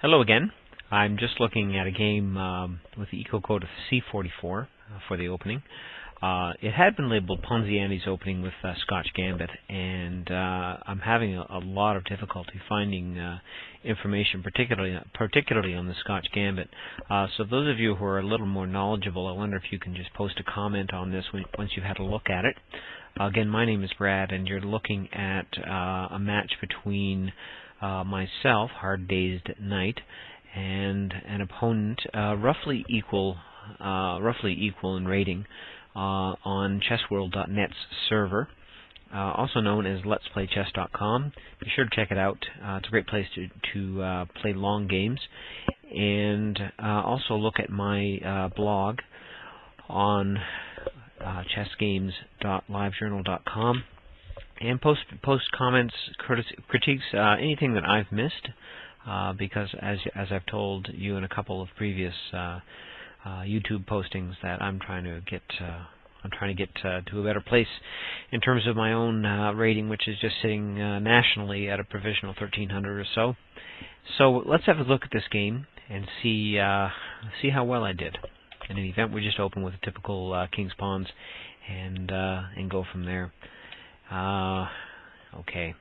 Hello again. I'm just looking at a game with the eco code of C44 for the opening. It had been labeled Ponziani's opening with Scotch Gambit, and I'm having a lot of difficulty finding information, particularly on the Scotch Gambit. So those of you who are a little more knowledgeable, I wonder if you can just post a comment on this once you've had a look at it. Again, my name is Brad, and you're looking at a match between myself, Hard Dazed Knight, and an opponent roughly equal in rating on chessworld.net's server, also known as letsplaychess.com. Be sure to check it out. It's a great place to play long games, and also look at my blog on chessgames.livejournal.com, and post comments, critiques, anything that I've missed, because as I've told you in a couple of previous YouTube postings, that I'm trying to get to a better place in terms of my own rating, which is just sitting nationally at a provisional 1300 or so. So let's have a look at this game and see how well I did. In any event, we just open with a typical king's pawns and go from there. Okay.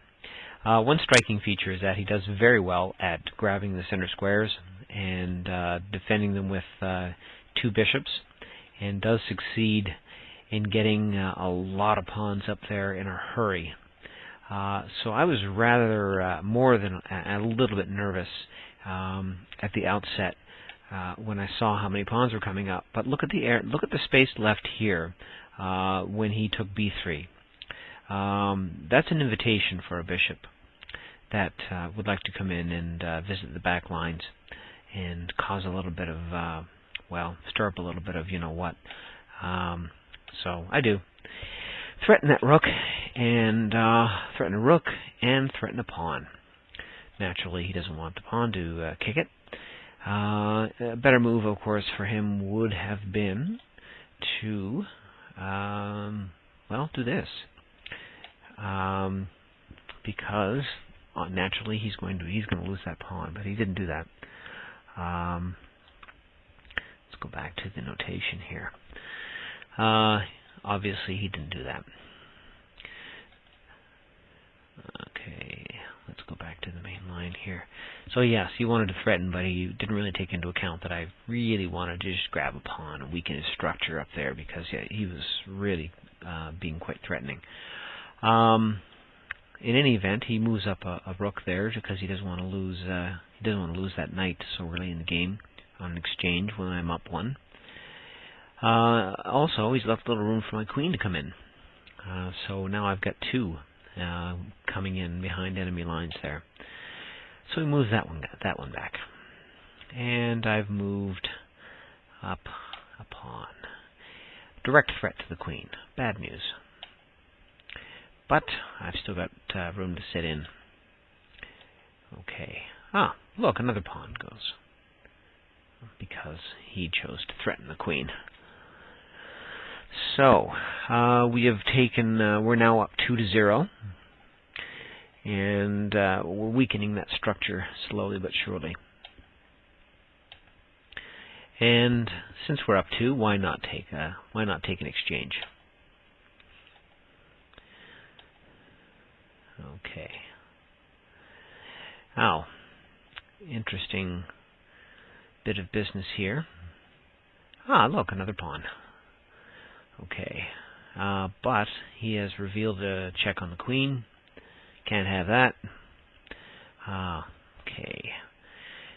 One striking feature is that he does very well at grabbing the center squares and defending them with two bishops, and does succeed in getting a lot of pawns up there in a hurry. So I was rather more than a little bit nervous at the outset when I saw how many pawns were coming up. But look at the space left here when he took b3. That's an invitation for a bishop that would like to come in and visit the back lines and cause a little bit of, stir up a little bit of you-know-what. So I do. Threaten that rook, and threaten a rook, and threaten a pawn. Naturally, he doesn't want the pawn to kick it. A better move, of course, for him would have been to, do this. Because naturally he's going to lose that pawn, but he didn't do that. Let's go back to the notation here. Obviously he didn't do that. Okay, let's go back to the main line here. So yes, he wanted to threaten, but he didn't really take into account that I really wanted to just grab a pawn and weaken his structure up there, because he was really being quite threatening. In any event, he moves up a rook there because he doesn't want to lose. He doesn't want to lose that knight so early in the game on an exchange when I'm up one. Also, he's left a little room for my queen to come in. So now I've got two coming in behind enemy lines there. So he moves that one back, and I've moved up a pawn. Direct threat to the queen. Bad news. But I've still got room to sit in. Okay. Ah, look, another pawn goes, because he chose to threaten the queen. So we have taken. We're now up 2-0, and we're weakening that structure slowly but surely. And since we're up 2, why not take an exchange? Okay. Now, interesting bit of business here. Ah, look, another pawn. Okay. But he has revealed a check on the queen. Can't have that. Okay.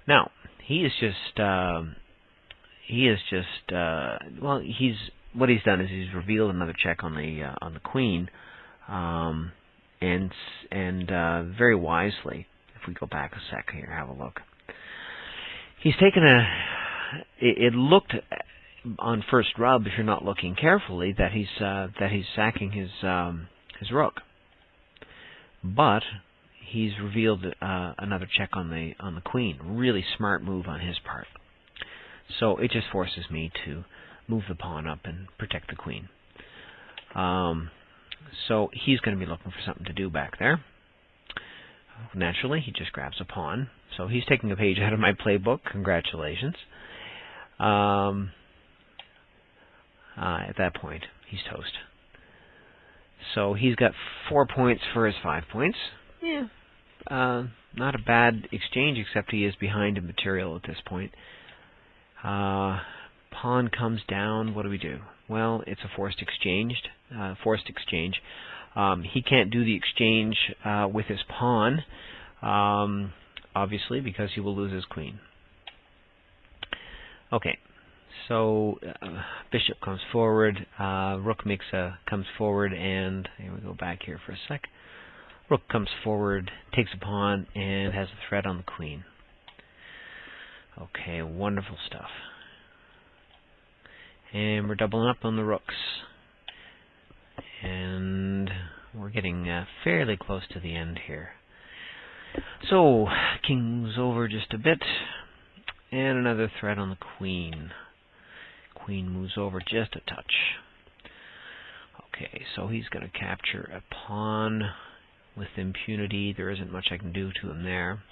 Now, what he's done is he's revealed another check on the queen. And very wisely, if we go back a sec here, have a look. He's taken it looked on first rub, if you're not looking carefully, that he's sacking his rook, but he's revealed another check on the queen. Really smart move on his part. So it just forces me to move the pawn up and protect the queen. So he's going to be looking for something to do back there. Naturally, he just grabs a pawn. So he's taking a page out of my playbook. Congratulations. At that point, he's toast. So he's got 4 points for his 5 points. Yeah, not a bad exchange, except he is behind in material at this point. Pawn comes down. What do we do? Well, it's a forced exchange. He can't do the exchange with his pawn, obviously, because he will lose his queen. Okay, so bishop comes forward, rook comes forward, and here we go back here for a sec. Rook comes forward, takes a pawn, and has a threat on the queen. Okay, wonderful stuff. And we're doubling up on the rooks. And we're getting fairly close to the end here. So, king moves over just a bit, and another threat on the queen. Queen moves over just a touch. Okay, so he's going to capture a pawn with impunity. There isn't much I can do to him there.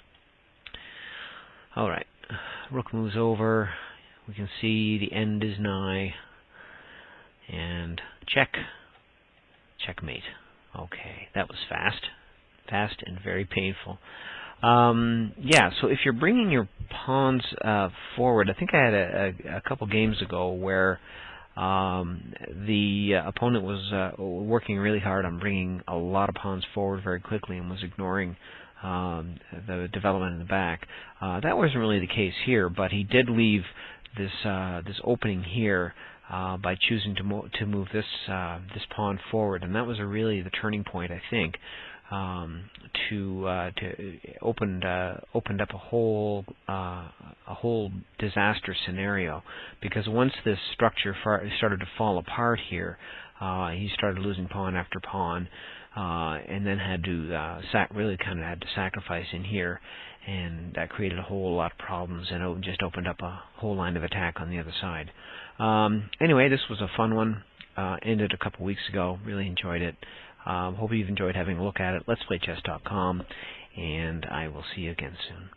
Alright, rook moves over. We can see the end is nigh. And check. Checkmate. Okay, that was fast. Fast and very painful. Yeah, so if you're bringing your pawns forward, I think I had a couple games ago where the opponent was working really hard on bringing a lot of pawns forward very quickly and was ignoring the development in the back. That wasn't really the case here, but he did leave this opening here by choosing to move this pawn forward, and that was really the turning point, I think. Opened up a whole disastrous scenario, because once this structure started to fall apart here, he started losing pawn after pawn, and then had to really kind of had to sacrifice in here, and that created a whole lot of problems, and it just opened up a whole line of attack on the other side. Anyway, this was a fun one. Ended a couple weeks ago. Really enjoyed it. Hope you've enjoyed having a look at it. Let's Play Chess.com, and I will see you again soon.